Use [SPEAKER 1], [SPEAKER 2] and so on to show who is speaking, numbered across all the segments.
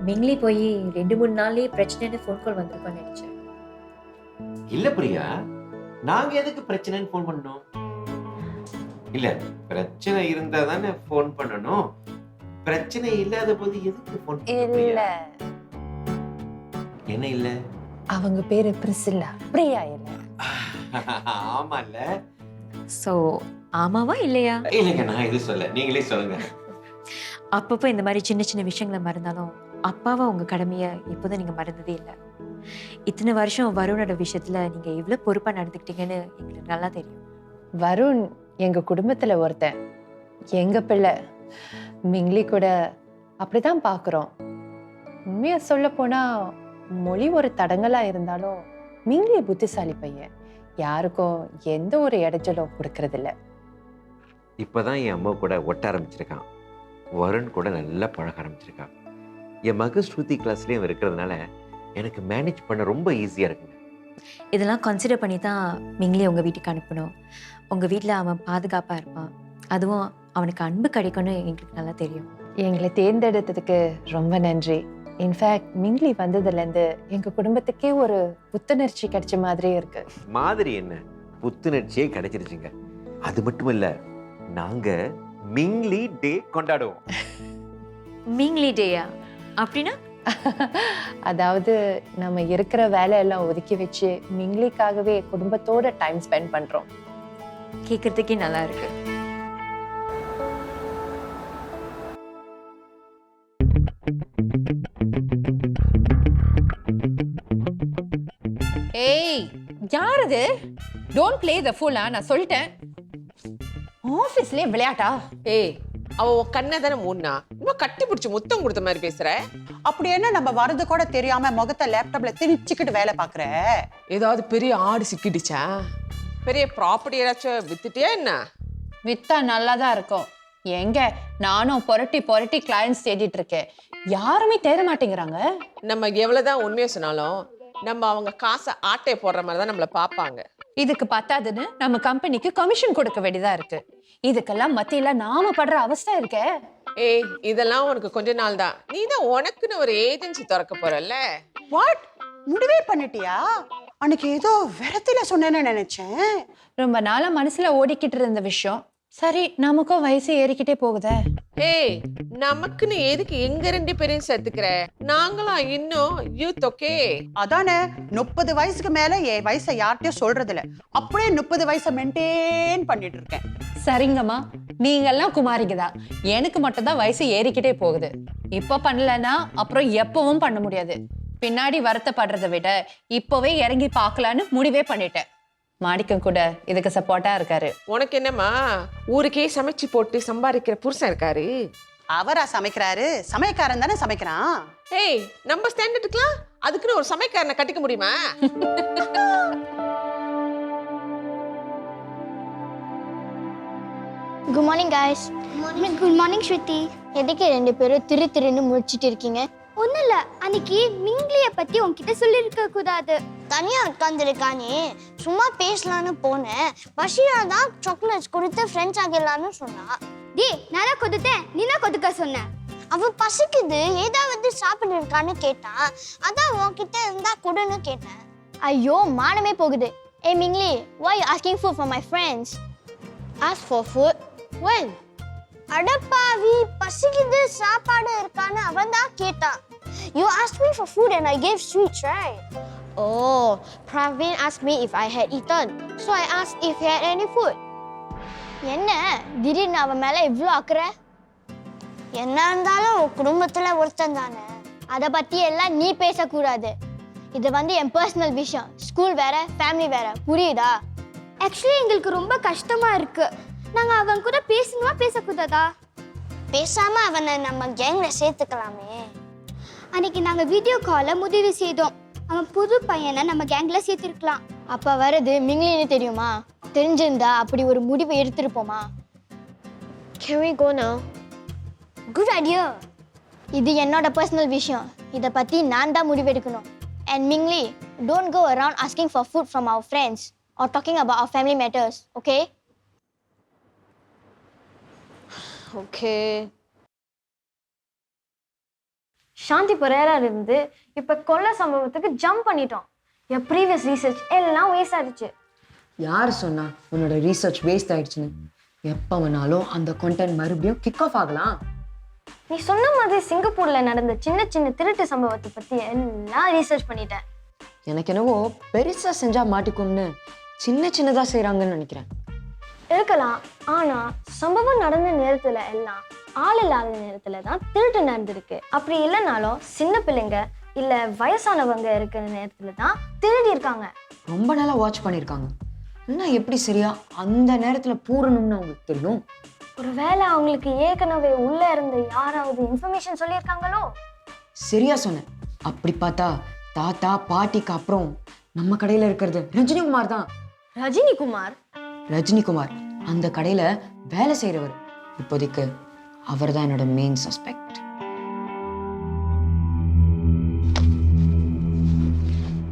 [SPEAKER 1] Mingli போய் 2-3 நாள்லயே பிரச்சனைன்னு ஃபோன் கால் வந்திருப்பான்னு நினைச்சேன்.
[SPEAKER 2] இல்ல பிரியா, நாங்க எதுக்கு பிரச்சனைன்னு ஃபோன் பண்ணோம்? இல்ல, பிரச்சனை இருந்தா தானே ஃபோன் பண்ணணும். பிரச்சனை இல்லாத போது எதுக்கு ஃபோன் பண்ணணும்?
[SPEAKER 3] இல்ல,
[SPEAKER 2] என்ன இல்ல?
[SPEAKER 3] அவங்க பேரு பிரிசில்லா, பிரியா இல்ல.
[SPEAKER 2] ஆமா இல்ல.
[SPEAKER 1] சோ ஆமாவா இல்லையா?
[SPEAKER 2] இல்லைங்க, நான் எதுவும் சொல்ல, நீங்களே சொல்லுங்க.
[SPEAKER 1] அப்பப்போ இந்த மாதிரி சின்ன சின்ன விஷயங்களை மறந்தாலும் அப்பாவா உங்க கடமையை இப்போதான் நீங்க மறந்ததே இல்லை. இத்தனை வருஷம் வருணோட விஷயத்துல நீங்க எவ்வளவு பொறுப்பா நடந்துக்கிட்டீங்கன்னு எங்களுக்கு நல்லா தெரியும்.
[SPEAKER 3] வருண் எங்க குடும்பத்துல ஒருத்தன், எங்க பிள்ளை. மிங்லி கூட அப்படிதான் பாக்குறோம். உண்மையா சொல்ல போனா மொழி ஒரு தடங்கலா இருந்தாலும் மிங்லி புத்திசாலி பையன். யாருக்கும் எந்த ஒரு இடைஞ்சலும் கொடுக்கறது இல்ல.
[SPEAKER 2] இப்பதான் என் அம்மா கூட ஒட்ட ஆரம்பிச்சிருக்கான். வருண் கூட நல்லா பழக ஆரம்பிச்சிருக்கான். என் மக ஸ்ருதி கிளாஸ்லயும் இருக்கிறதுனால எனக்கு மேனேஜ் பண்ண ரொம்ப ஈஸியா இருக்குங்க.
[SPEAKER 1] இதெல்லாம் கன்சிடர் பண்ணி தான் மிங்லி உங்க வீட்டுக்கு அனுப்பணும். உங்க வீட்டில் அவன் பாதுகாப்பா இருப்பான். அதுவும் அவனுக்கு அன்பு கிடைக்கும்னு எங்களுக்கு நல்லா தெரியும்.
[SPEAKER 3] எங்களை தேர்ந்தெடுத்ததுக்கு ரொம்ப நன்றி. இன்ஃபேக்ட் மிங்லி வந்ததுலேருந்து எங்க குடும்பத்துக்கே ஒரு புத்துணர்ச்சி கிடைச்ச மாதிரியே இருக்கு.
[SPEAKER 2] மாதிரி என்ன, புத்துணர்ச்சியே கிடைச்சிருச்சுங்க. அது மட்டும் இல்ல, நாங்க மிங்லி டே கொண்டாடுவோம்.
[SPEAKER 1] மிங்லி டேயா? அப்படின்னா
[SPEAKER 3] அதாவது நம்ம இருக்கிற வேலையெல்லாம் ஒதுக்கி வச்சு மிங்லிக்காகவே குடும்பத்தோட டைம் ஸ்பெண்ட் பண்றோம்.
[SPEAKER 1] கேட்கறதுக்கே நல்லா இருக்கு.
[SPEAKER 4] ஏய், யார் இது? Don't play the pool. நான் சொல்லிட்டேன். ஆபீஸ்லயே விளையாட்டா?
[SPEAKER 5] ஏய், அவ உன் கண்ணை தானே மூணா, இன்னும் கட்டி பிடிச்சி முத்தம் கொடுத்த மாதிரி பேசுற.
[SPEAKER 6] அப்படி என்ன நம்ம வரது கூட தெரியாம முகத்தை லேப்டாப்ல திணிச்சுக்கிட்டு வேலை பாக்குற?
[SPEAKER 5] ஏதாவது பெரிய ஆடு சிக்கிடுச்சா? பெரிய ப்ராப்பர்ட்டி ஏதாச்சும் வித்துட்டியா என்ன?
[SPEAKER 4] வித்தா நல்லா தான் இருக்கும். எங்க நானும் புரட்டி புரட்டி கிளையன்ஸ் தேடிட்டு இருக்கேன். யாருமே தேட மாட்டேங்கிறாங்க.
[SPEAKER 5] நம்ம எவ்வளவுதான் உண்மையை சொன்னாலும் நம்ம அவங்க காசை ஆட்டை போடுற மாதிரி தான் நம்மள பாப்பாங்க.
[SPEAKER 4] இதுக்கு பத்தாதுன்னு நம்ம கம்பெனிக்கு கமிஷன் கொடுக்க வேண்டியதா இருக்கு. இதுக்கெல்லாம் மத்தியில நாம படுற அவஸ்தை இருக்கே.
[SPEAKER 5] ஏய், இதெல்லாம் உனக்கு கொஞ்ச நாள் தான். நீ தான் உனக்குன்னு ஒரு ஏஜென்சி திறக்க போறல்ல.
[SPEAKER 6] வாட், முடிவே பண்ணிட்டியா? அன்னைக்கு ஏதோ விரத்தில சொன்னேன்னு நினைச்சேன்.
[SPEAKER 4] ரொம்ப நாளா மனசுல ஓடிக்கிட்டு இருந்த விஷயம். சரி, நமக்கும் வயசு ஏறிக்கிட்டே போகுதே.
[SPEAKER 5] ஏய், நமக்குன்னு எதுக்கு எங்க 2 பேரையும் சேர்த்துக்கிற? நாங்களாம் இன்னும் யூத். ஓகே,
[SPEAKER 6] அதானே 30 வயசுக்கு மேல என் வயசை யார்கிட்டயும் சொல்றது இல்ல. அப்படியே 30 வயசை மெயின்டைன் பண்ணிட்டு இருக்கேன்.
[SPEAKER 4] சரிங்கம்மா, நீங்கெல்லாம் குமாரிக்குதான். எனக்கு மட்டும் தான் வயசு ஏறிக்கிட்டே போகுது. இப்ப பண்ணலன்னா அப்புறம் எப்பவும் பண்ண முடியாது. பின்னாடி வருத்தப்படுறதை விட இப்பவே இறங்கி பார்க்கலான்னு முடிவே பண்ணிட்டேன். மாணிக்கம் கூட இதுக்கு சப்போர்ட்டா இருக்காரு.
[SPEAKER 5] உனக்கு என்னம்மா, ஊருக்கே சமைச்சு போட்டு சம்பாதிக்கிற புருஷன் இருக்காரு.
[SPEAKER 6] அவரா சமைக்கிறாரு? சமையக்காரன் தானே சமைக்கிறான்.
[SPEAKER 5] ஏய், நம்ம ஸ்டாண்டர்டுக்குலாம் அதுக்குன்னு ஒரு சமைக்காரனை கட்டிக்க முடியுமா?
[SPEAKER 7] Good morning guys. Good morning Shruti. எதுக்கு 2 பேரும் திருன்னு முழிச்சிட்டு இருக்கீங்க? ஒன்றும் இல்லை, அன்னைக்கு மிங்லியை பற்றி உன்கிட்ட சொல்லியிருக்க கூடாது. தனியாக உட்காந்துருக்கானே, சும்மா பேசலான்னு போனேன். பஷீரா தான் சாக்லேட்ஸ் கொடுத்து ஃப்ரெண்ட்ஸ் ஆகிடலான்னு சொன்னா. நான் தான் கொடுத்தேன், நீ தான் கொடுக்க சொன்ன. அவன் பசிக்குது, ஏதாவது சாப்பிட்டு இருக்கான்னு கேட்டான். அதான் உன்கிட்ட இருந்தா கொடுன்னு கேட்டேன். ஐயோ, மானமே போகுது. ஏய் Mingli, why you asking food for my friends? Ask for food? When? அடப்பாவி, பசிக்குது சாப்பாடு இருக்கான்னு அவன் தான் கேட்டான். You asked me for food and I gave sweets, right? Oh, Praveen asked me if I had eaten. So I asked if he had any food. என்ன திடீர்னு அவன் மேல இவ்ளோ அக்கறை? என்ன இருந்தாலும் குடும்பத்துல ஒருத்தன் தானே, அதை பத்தி எல்லாம் நீ பேசக்கூடாது. இது என் பர்சனல் விஷயம். ஸ்கூல் வேற, ஃபேமிலி வேற, புரியுதா? ஆக்சுவலி எங்களுக்கு ரொம்ப கஷ்டமா இருக்கு. நாங்க அவன் கூட பேசணுமா பேசக்கூடாதா? பேசாம அவனை நம்ம கேங்ல சேர்த்துக்கலாமே. அன்னைக்கு நாங்க வீடியோ கால்ல முடிவு செய்தோம். அவன் புது பையனை நம்ம கேங்ல சேர்த்திருக்கலாம். அப்ப வரது மிங்லின்னு தெரியுமா? தெரிஞ்சிருந்தா அப்படி ஒரு முடிவை எடுத்திருப்போமா? Can we go now? Good idea. இது என்னோட பர்சனல் விஷயம். இத பத்தி நான் தான் முடிவெடுக்கணும். And Mingli, don't go around asking for food from our friends or talking about our family matters, okay?
[SPEAKER 8] Okay.
[SPEAKER 7] Shanti Perera இருந்து இப்ப கொலை சம்பவத்துக்கு ஜம்ப் பண்ணிட்டோம். என் ப்ரீவியஸ் ரீசர்ச் எல்லாம் வேஸ்ட் ஆயிடுச்சு.
[SPEAKER 9] யார் சொன்னா உன்னோட ரீசர்ச் வேஸ்ட் ஆயிடுச்சுன்னு? எப்போ வேணாலும் அந்த கண்டென்ட் மறுபடியும் கிக் ஆஃப் ஆகலாம்.
[SPEAKER 7] நீ சொன்ன மாதிரி சிங்கப்பூர்ல நடந்த சின்ன சின்ன திருட்டு சம்பவத்தை பத்தி எல்லாம் ரீசர்ச் பண்ணிட்டேன்.
[SPEAKER 9] எனக்கு என்னவோ பெருசா செஞ்சா மாட்டிக்கும்னு சின்ன சின்னதா செய்றாங்கன்னு நினைக்கிறேன்.
[SPEAKER 7] இருக்கலாம், ஆனா சம்பவம் நடந்த நேரத்துல எல்லாம் ஆள் இல்லாத நேரத்துல தான் திருட்டு நடந்திருக்கு. அப்படி இல்லைனாலும் சின்ன பிள்ளைங்க இல்ல வயசானவங்க இருக்கிற நேரத்துல தான் திருடி இருக்காங்க.
[SPEAKER 9] ரொம்ப நாளா வாட்ச் பண்ணியிருக்காங்க. என்ன எப்படி சரியா அந்த நேரத்துல பூரணும்னு அவங்களுக்கு தெரியும்?
[SPEAKER 7] ஒருவேளை அவங்களுக்கு ஏற்கனவே உள்ள இருந்த யாராவது இன்ஃபர்மேஷன் சொல்லியிருக்காங்களோ?
[SPEAKER 9] சரியா சொன்னேன். அப்படி பார்த்தா தாத்தா பாட்டிக்கு அப்புறம் நம்ம கடையில இருக்கிறது ரஜினிகுமார் தான்.
[SPEAKER 7] ரஜினிகுமார்?
[SPEAKER 9] ரஜினிகுமார் அந்த கடையில வேலை செய்யறவர். இப்போதைக்கு அவர் தான் என்னோட மெயின் சஸ்பெக்ட்.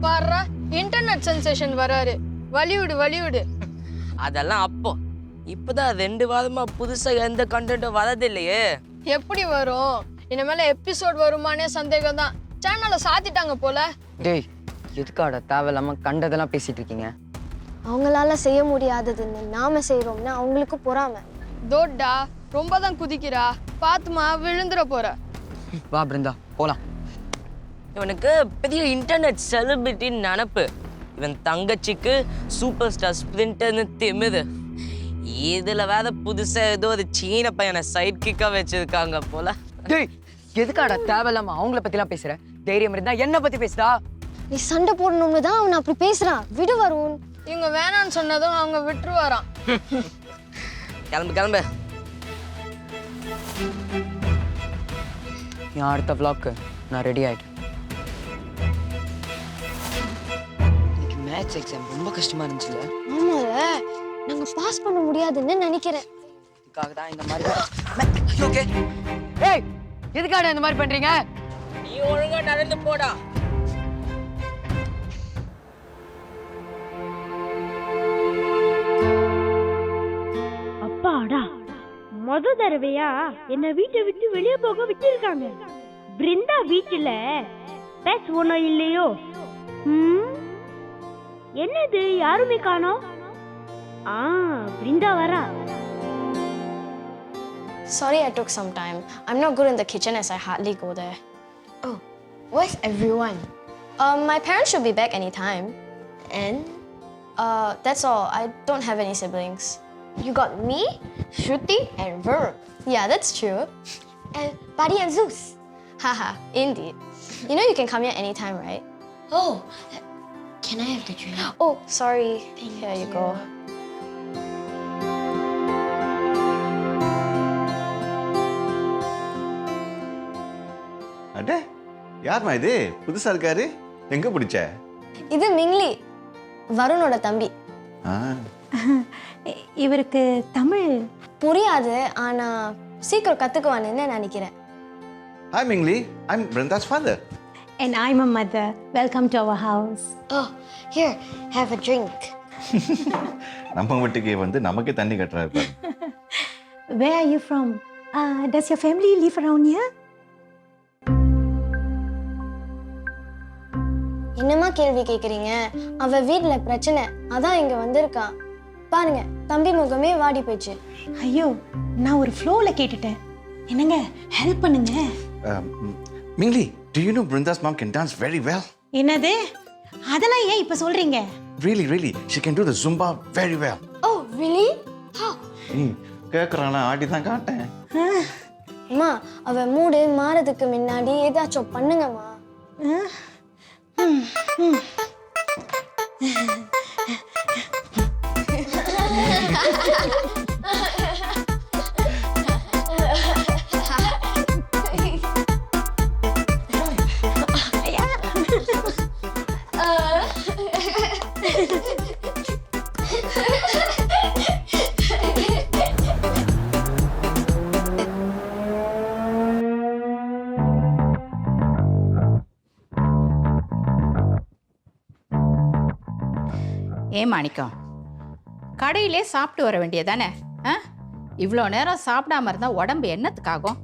[SPEAKER 8] பாரு, இன்டர்நெட் சென்சேஷன் வராரு. வலிவுடு.
[SPEAKER 10] அதெல்லாம் அப்போ. இப்பதான் 2 வாரமா புதுசா எந்த கண்டென்ட்டும் வரதில்லையே.
[SPEAKER 8] எப்படி வரும்? இனிமேல எபிசோட் வருமானே சந்தேகம் தான். சேனலை சாத்திட்டாங்க போல.
[SPEAKER 9] டேய், எதுக்காட தேவையில்லாம கண்டதெல்லாம் பேசிட்டு இருக்கீங்க?
[SPEAKER 7] அவங்களால செய்ய முடியாததுன்னு நாம செய்யறோம்னா அவங்களுக்கு பொறாம.
[SPEAKER 8] தோட்டா ரொம்ப தான் குதிக்கிறா. பாத்துமா விழுந்துட போற.
[SPEAKER 9] வா பிருந்தா போலாம்.
[SPEAKER 10] இவனுக்கு பெரிய இன்டர்நெட் செலிபிரிட்டின்னு நினப்பு. இவன் தங்கச்சிக்கு சூப்பர் ஸ்டார் ஸ்பிரிண்டர்னு திமிரு. இதுல வேற புதுசா ஏதோ ஒரு சீன பையனை சைட் கிக்கா வச்சிருக்காங்க போல.
[SPEAKER 9] டேய், எதுக்காடா தேவையில்லாம அவங்கள பத்திலாம் பேசுற? தைரியம் இருந்தா என்ன பத்தி பேசுடா.
[SPEAKER 7] நீ சண்டை போடணும்னு தான் அவன் அப்படி பேசுறான். விடு வருண்.
[SPEAKER 8] இவங்க வேணான்னு சொன்னதும் அவங்க விட்டுருவாராம்.
[SPEAKER 10] கிளம்பு.
[SPEAKER 9] என் அடுத்த vlogக்கு நான் ரெடி ஆயிட்டேன். இன்னைக்கு மேத்ஸ் எக்ஸாம் ரொம்ப கஷ்டமா இருந்துச்சுல?
[SPEAKER 7] ஆமால, நாங்க பாஸ் பண்ண முடியாதுன்னு நினைக்கிறேன்.
[SPEAKER 9] இதுக்காக தான் இந்த மாதிரி. ஓகே. ஏய், எதுக்காடா இந்த மாதிரி பண்றீங்க?
[SPEAKER 10] நீ ஒழுங்கா நடந்து போடா.
[SPEAKER 11] அப்பாடா, முத தடவையா என்ன வீட்டை விட்டு வெளியே போக விட்டிருக்காங்க. பிருந்தா வீட்டுல பேஸ் ஒன்னும் இல்லையோ? என்னது யாருமே காணோம்? பிருந்தா வரா.
[SPEAKER 7] Sorry I took some time. I'm not good in the kitchen as I hardly go there. Oh, where's everyone? My parents should be back anytime. And that's all. I don't have any siblings. You got me, Shruti, and Varun. Yeah, that's true. And Buddy and Zeus. Haha, indeed. You know you can come here anytime, right? Oh, can I have the drink? Oh, sorry. Here you go.
[SPEAKER 12] அட, யார்மா இது? புதுசா இருக்காரு. எங்க பிடிச்ச?
[SPEAKER 7] இது Mingli, வருணோட தம்பி.
[SPEAKER 11] இவருக்கு தமிழ்
[SPEAKER 7] புரியாது, ஆனா சீக்கிரம் கத்துக்குவான்னு நினைக்கிறேன்.
[SPEAKER 12] Hi Mingli, I'm Brinda's father.
[SPEAKER 11] and I'm a mother. Welcome to our house.
[SPEAKER 7] Oh, here, have a drink.
[SPEAKER 12] நம்ம வீட்டுக்கு வந்து நமக்கு தண்ணி கட்டுறாரு பாரு.
[SPEAKER 11] Where are you from? Does your family live around here?
[SPEAKER 7] என்னமா கேள்வி கேக்குறீங்க? அவ வீட்ல பிரச்சனை, அதான் இங்க வந்திருக்கான். பாருங்க, தம்பி முகமே வாடி போச்சு.
[SPEAKER 11] ஐயோ, நான் ஒரு ஃப்ளோல கேட்டுட்டேன். என்னங்க, ஹெல்ப் பண்ணுங்க.
[SPEAKER 12] Mingli, do you know Brinda's mom can dance very well?
[SPEAKER 11] என்னது? அதெல்லாம் ஏன் இப்ப சொல்றீங்க?
[SPEAKER 12] Really, she can do the Zumba very well.
[SPEAKER 7] Oh, really? How?
[SPEAKER 12] கேக்குறானா? ஆடி தான் காட்டேன்.
[SPEAKER 7] அம்மா, அவ மூடு மாறதுக்கு முன்னாடி ஏதாச்சும் பண்ணுங்கம்மா.
[SPEAKER 13] ஏன் மாணிக்கம், கடையிலே சாப்பிட்டு வர வேண்டியதானே?
[SPEAKER 4] இவ்வளோ நேரம் சாப்பிடாம இருந்தா உடம்பு என்னத்துக்காகும்?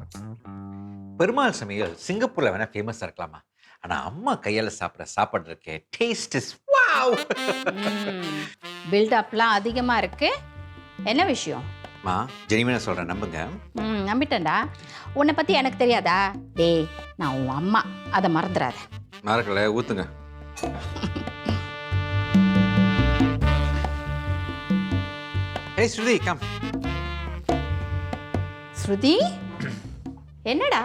[SPEAKER 13] பெருமாள் சமையல் சிங்கப்பூர்ல வேணா ஃபேமஸா இருக்கலாமா, ஆனா அம்மா கையால சாப்பிட்ற சாப்பாடு இருக்கே, டேஸ்ட் இஸ் வாவ்.
[SPEAKER 4] பில்டப்லாம் அதிகமா இருக்கு. என்ன விஷயம்?
[SPEAKER 13] மா ஜெனிமனா சொல்றேன், நம்புங்க.
[SPEAKER 4] நம்பிட்டேன்டா. உன்னை பத்தி எனக்கு தெரியாதா? டேய், நான் உன் அம்மா, அதை மறந்துடாத.
[SPEAKER 13] மறக்கல, ஊத்துங்க. ஏய் ஸ்ருதி, கம்.
[SPEAKER 4] ஸ்ருதி, என்னடா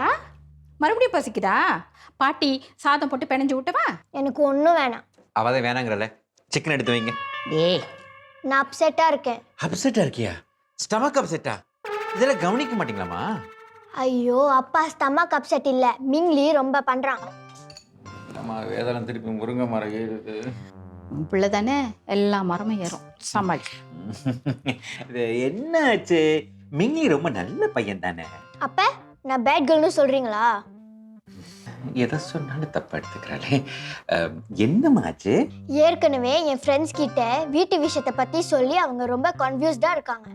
[SPEAKER 4] மறுபடியும் பசிக்குதா? பாட்டி சாதம் போட்டு பிணைஞ்சு விட்டவா?
[SPEAKER 7] எனக்கு ஒன்றும் வேணாம்.
[SPEAKER 13] அவதான் வேணாங்கிறல, சிக்கன் எடுத்து வைங்க.
[SPEAKER 4] டேய்,
[SPEAKER 7] நான் அப்செட்டாக இருக்கேன்.
[SPEAKER 13] அப்செட்டா இருக்கியா? ஸ்டமக் அப்செட்டா? இதெல்லாம் கவனிக்க மாட்டீங்களாமா?
[SPEAKER 7] ஐயோ, அப்பா ஸ்டமக் அப்செட் இல்லை, மிங்லி ரொம்ப பண்ணுறான்.
[SPEAKER 13] நம்ம வேதாளம் திருப்பி முருங்கை மரம் ஏறுது.
[SPEAKER 4] பிள்ளை தானே, எல்லா மரமும் ஏறும். சமாளி.
[SPEAKER 13] இது என்ன ஆச்சு? மிங்கி ரொம்ப நல்ல பையன் தானே.
[SPEAKER 7] அப்போ நான் பேட் கேர்ள்னு சொல்கிறீங்களா?
[SPEAKER 13] எதை சொன்னாலும் தப்பா எடுத்துக்கிறாளே. என்னம்மா ஆச்சு?
[SPEAKER 7] ஏற்கனவே என் ஃப்ரெண்ட்ஸ் கிட்ட வீட்டு விஷயத்தை பற்றி சொல்லி அவங்க ரொம்ப கன்ஃபியூஸ்டாக இருக்காங்க.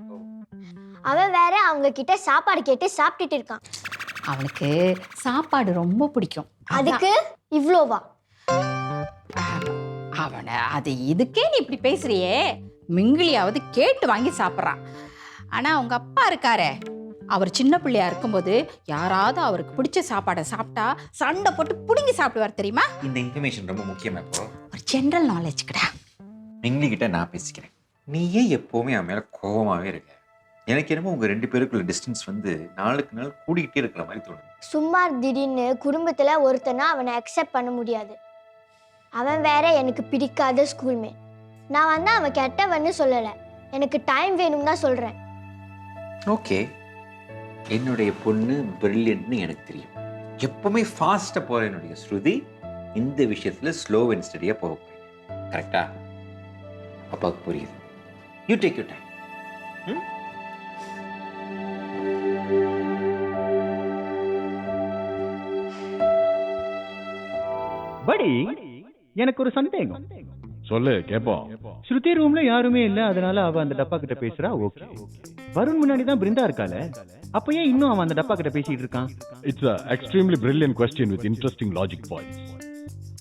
[SPEAKER 7] அவன் வேற அவங்க கிட்ட சாப்பாடு கேட்டு சாப்பிட்டுட்டு இருக்கான்.
[SPEAKER 4] அவனுக்கு சாப்பாடு ரொம்ப பிடிக்கும்.
[SPEAKER 7] அதுக்கு இவ்வளோவா?
[SPEAKER 4] அவனை அது இதுக்கே நீ இப்படி பேசுறியே. மிங்கிலியாவது கேட்டு வாங்கி சாப்பிட்றான். ஆனா அவங்க அப்பா இருக்காரே, அவர் சின்ன பிள்ளையா இருக்கும்போது யாராவது அவருக்கு பிடிச்ச சாப்பாடை சாப்பிட்டா சண்டை போட்டு புடுங்கி சாப்பிடுவார் தெரியுமா?
[SPEAKER 13] இந்த இன்ஃபர்மேஷன் ரொம்ப முக்கியமா. இப்போ
[SPEAKER 4] ஒரு ஜெனரல் நாலேஜ் கிட்ட
[SPEAKER 13] மிங்கி கிட்ட நான் பேசிக்கிறேன். நீயே எப்பவுமே அவன் மேல கோபமாவே இருக்க. எனக்கு என்னமோ உங்க 2 பேருக்குள்ள டிஸ்டன்ஸ் வந்து நாளுக்கு நாள் கூடிக்கிட்டே இருக்கிற மாதிரி தோணுது.
[SPEAKER 7] சும்மா திடீர்னு குடும்பத்துல ஒருத்தனா அவனை அக்செப்ட் பண்ண முடியாது. அவன் வேற எனக்கு பிடிக்காத ஸ்கூல்மேட். நான் வந்து அவன் கெட்டவன்னு சொல்லலை, எனக்கு டைம் வேணும் தான் சொல்றேன்.
[SPEAKER 13] ஓகே, என்னுடைய பொண்ணு பிரில்லியன்ட்னு எனக்கு தெரியும். எப்பவுமே ஃபாஸ்டா போற என்னுடைய ஸ்ருதி இந்த விஷயத்துல ஸ்லோ அண்ட் ஸ்டடியா போக போறீங்க. கரெக்டா? அப்பாவுக்கு புரியுது. You take your time.
[SPEAKER 14] படி, எனக்கு ஒரு சந்தேகம்.
[SPEAKER 15] சொல்லு கேப்போம்.
[SPEAKER 14] ஸ்ருதி ரூம்ல யாருமே இல்ல, அதனால அவ அந்த டப்பா கிட்ட பேசுறா. ஓகே, வருண் முன்னாடி தான் பிருந்தா இருக்கால, அப்ப ஏன் இன்னும் அவன் அந்த டப்பா கிட்ட பேசிட்டு இருக்கான்?
[SPEAKER 15] It's a extremely brilliant question with interesting logic points.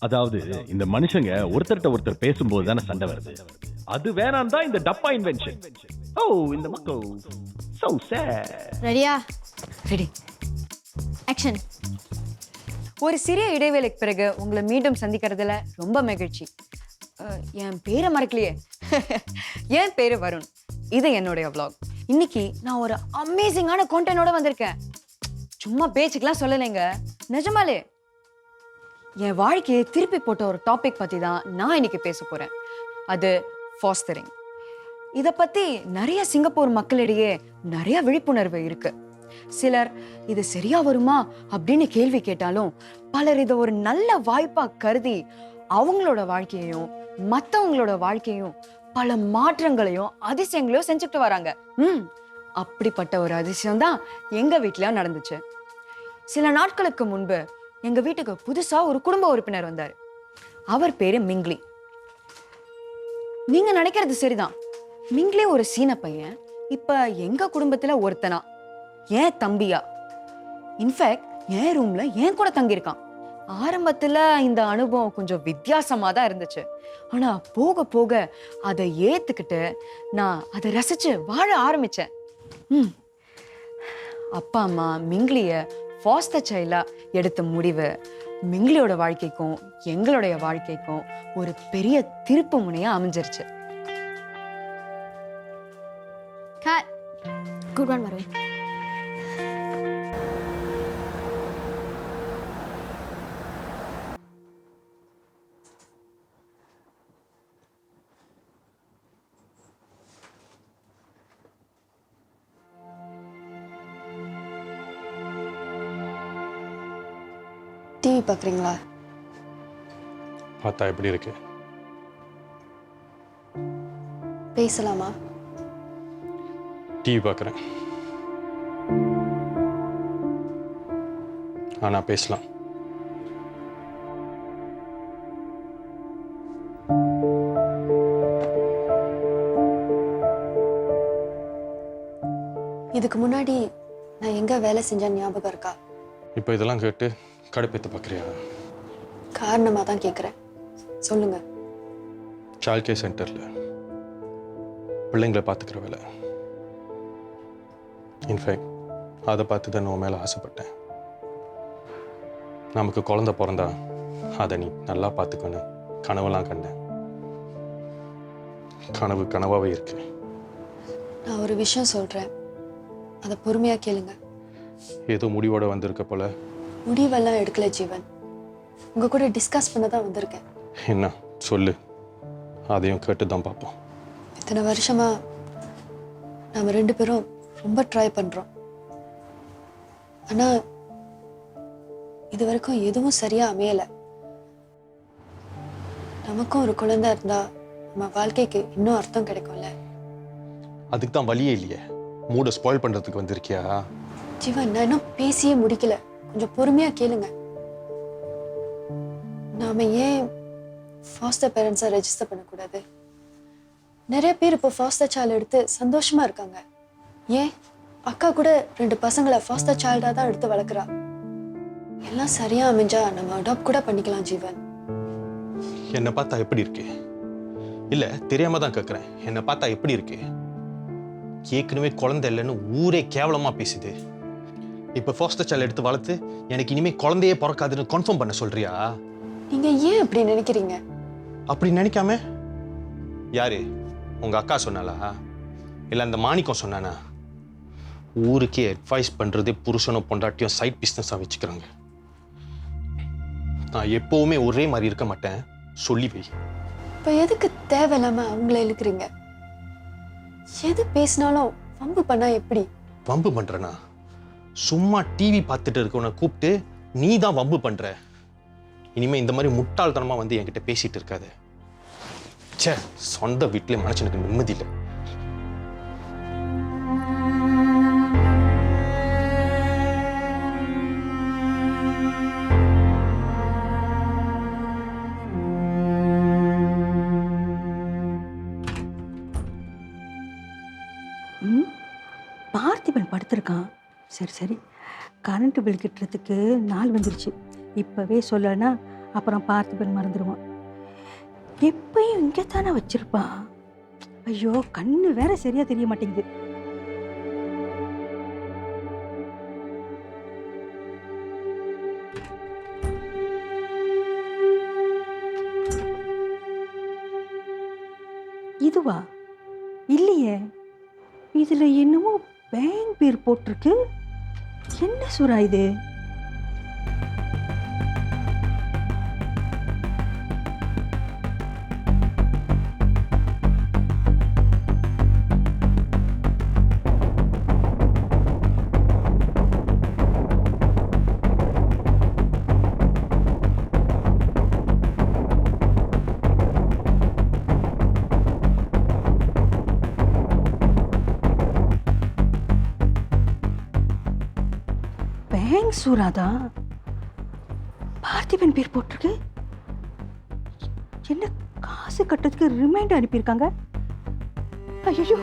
[SPEAKER 15] அதாவது இந்த மனுஷங்க ஒருத்தர்ட்ட ஒருத்தர் பேசும்போது தானே சண்டை வருது. அது வேணாம் தான் இந்த டப்பா இன்வென்ஷன்.
[SPEAKER 14] ஓ, இந்த மக்கள் so sad.
[SPEAKER 1] ரெடியா? Ready, action. ஒரு சிறிய இடைவேளைக்கு பிறகு உங்களை மீண்டும் சந்திக்கிறதுல ரொம்ப மகிழ்ச்சி. என் பேரை மறக்கலையே. என் பேரு வருண். இது என்னுடைய vlog. இன்னைக்கு நான் ஒரு அமேசிங்கான கான்டென்ட்டோட வந்திருக்கேன். சும்மா பேச்சுக்கெல்லாம் சொல்லலைங்க, நிஜமாலே என் வாழ்க்கையை திருப்பி போட்ட ஒரு டாபிக் பத்தி தான் நான் இன்னைக்கு பேச போறேன். அது ஃபாஸ்டரிங். இதை பத்தி நிறைய சிங்கப்பூர் மக்களிடையே நிறைய விழிப்புணர்வு இருக்கு. சிலர் இது சரியா வருமா அப்படின்னு கேள்வி கேட்டாலும் பலர் இதை ஒரு நல்ல வாய்ப்பா கருதி அவங்களோட வாழ்க்கையையும் மற்றவங்களோட வாழ்க்கையும் பல மாற்றங்களையும் அதிசயங்களையும் செஞ்சுட்டு வராங்க. அப்படிப்பட்ட ஒரு அதிசயம் தான் எங்க வீட்லயும் நடந்துச்சு. சில நாட்களுக்கு முன்பு எங்க வீட்டுக்கு புதுசா ஒரு குடும்ப உறுப்பினர் வந்தாரு. அவர் பேரு மிங்லி. நீங்க நினைக்கிறது சரிதான், மிங்லி ஒரு சீன பையன். இப்ப எங்க குடும்பத்துல ஒருத்தனா, ஏன் தம்பியா. இன்ஃபேக்ட் என் ரூம்ல ஏன் கூட தங்கியிருக்கான். ஆரம்பத்துல இந்த அனுபவம் கொஞ்சம் வித்தியாசமா தான் இருந்துச்சு. ஆனா போக போக அதை ஏத்துக்கிட்டு நான் அதை ரசிச்சு வாழ ஆரம்பிச்சேன். அப்பா அம்மா மிங்லிய ஃபாஸ்டர் சைல்டா எடுத்த முடிவு மிங்லியோட வாழ்க்கைக்கும் எங்களுடைய வாழ்க்கைக்கும் ஒரு பெரிய திருப்பு முனையா அமைஞ்சிருச்சு. குட் ஒன் வருவேன்.
[SPEAKER 3] டிவி பார்க்குறீங்களா?
[SPEAKER 15] பார்த்தா எப்படி இருக்கு?
[SPEAKER 3] பேசலாமா?
[SPEAKER 15] டிவி பார்க்குறேன், ஆனா பேசலாம்.
[SPEAKER 3] இது இதுக்கு முன்னாடி நான் எங்க வேலை செஞ்சேன் ஞாபகம் இருக்கா?
[SPEAKER 16] இப்போ இதெல்லாம் கேட்டு கடுப்பேற்ற பார்க்குறியா?
[SPEAKER 3] காரணமா தான் கேட்குறேன், சொல்லுங்க.
[SPEAKER 16] சைல்ட் கேர் சென்டரில் பிள்ளைங்களை பார்த்துக்கிற வேலை. இன்ஃபேக்ட் அதை பார்த்து தான் உன் மேலே ஆசைப்பட்டேன். நமக்கு குழந்தை பிறந்தா அதை நீ நல்லா பார்த்துக்கணும் கனவெல்லாம் கண்டேன். கனவு கனவாகவே இருக்கு.
[SPEAKER 3] நான் ஒரு விஷயம் சொல்றேன், அதை பொறுமையா கேளுங்க.
[SPEAKER 16] ஏதோ முடிவோட வந்திருக்க போல.
[SPEAKER 3] முடிவெல்லாம் எடுக்கல ஜீவன், உங்க கூட டிஸ்கஸ் பண்ண தான் வந்திருக்கேன்.
[SPEAKER 16] என்ன சொல்லு, அதையும் கேட்டு தான் பார்ப்போம்.
[SPEAKER 3] இத்தனை வருஷமா நாம 2 பேரும் ரொம்ப ட்ரை பண்றோம். ஆனா இது வரைக்கும் எதுவும் சரியா அமையல. நமக்கும் ஒரு குழந்தை இருந்தா நம்ம வாழ்க்கைக்கு இன்னும் அர்த்தம் கிடைக்கும்ல.
[SPEAKER 16] அதுக்கு தான் வழியே இல்லையே, மூடை ஸ்பாயில் பண்றதுக்கு வந்திருக்கியா?
[SPEAKER 3] ஜீவன், நான் இன்னும் பேசியே முடிக்கல, கொஞ்சம் பொறுமையா கேளுங்க. நாம ஏன் ஃபாஸ்டர் பேரண்ட்ஸை ரெஜிஸ்டர் பண்ணக்கூடாது? நிறைய பேர் இப்போ ஃபாஸ்டர் சைல்டு எடுத்து சந்தோஷமா இருக்காங்க. ஏன் அக்கா கூட 2 பசங்களை ஃபாஸ்டர் சைல்டா தான் எடுத்து வளர்க்குறா. எல்லாம் சரியா அமைஞ்சா நம்ம அடாப்ட் கூட பண்ணிக்கலாம் ஜீவன்.
[SPEAKER 16] என்னை பார்த்தா எப்படி இருக்கு? இல்ல தெரியாம தான் கேட்குறேன், என்னை பார்த்தா எப்படி இருக்கு? ஏற்கனவே குழந்தை இல்லைன்னு ஊரே கேவலமா பேசுது. இப்ப ஃபாஸ்டர் சைல்டு எடுத்து வளர்த்து எனக்கு இனிமே குழந்தையே பிறக்காதுன்னு கன்ஃபார்ம் பண்ண சொல்றியா?
[SPEAKER 3] நீங்க ஏன் அப்படி நினைக்கிறீங்க?
[SPEAKER 16] அப்படி நினைக்காம யாரு உங்க அக்கா சொன்னாலா, இல்ல அந்த மாணிக்கம் சொன்னானா? ஊருக்கே அட்வைஸ் பண்றதே புருஷனும் பொண்டாட்டியும் சைட் பிஸ்னஸா வச்சுக்கிறாங்க. நான் எப்பவுமே ஒரே மாதிரி இருக்க மாட்டேன், சொல்லி வை.
[SPEAKER 3] இப்ப எதுக்கு தேவையில்லாம அவங்கள இழுக்கிறீங்க? எது பேசினாலும் வம்பு பண்ணா எப்படி?
[SPEAKER 16] வம்பு பண்றனா? சும்மா டிவி பார்த்துட்டு இருக்கவனை கூப்பிட்டு நீ தான் வம்பு பண்ற. இனிமே இந்த மாதிரி முட்டாள்தனமா வந்து என்கிட்ட பேசிட்டு இருக்காது. ச்சே, சொந்த வீட்டிலே மனுஷனுக்கு நிம்மதி இல்லை.
[SPEAKER 11] பார்த்திபன் படுத்திருக்கான். சரி சரி, கரண்ட் பில் கட்டுறதுக்கு நாள் வந்துருச்சு. இப்போவே சொல்லலைன்னா அப்புறம் பார்த்திபன் மறந்துடுவான். எப்பயும் இங்கே தானே வச்சிருப்பான். ஐயோ, கண்ணு வேற சரியா தெரிய மாட்டேங்குது. இதுவா? இல்லையே, இதுல என்னமோ பேங்க் பேர் போட்டிருக்கு. என்ன சுறா இது? பேங்க் சூராதா? பார்த்திபன் பேர் போட்டிருக்கு. என்ன காசு கட்டுறதுக்கு ரிமைண்டர் அனுப்பியிருக்காங்க. ஐயோ,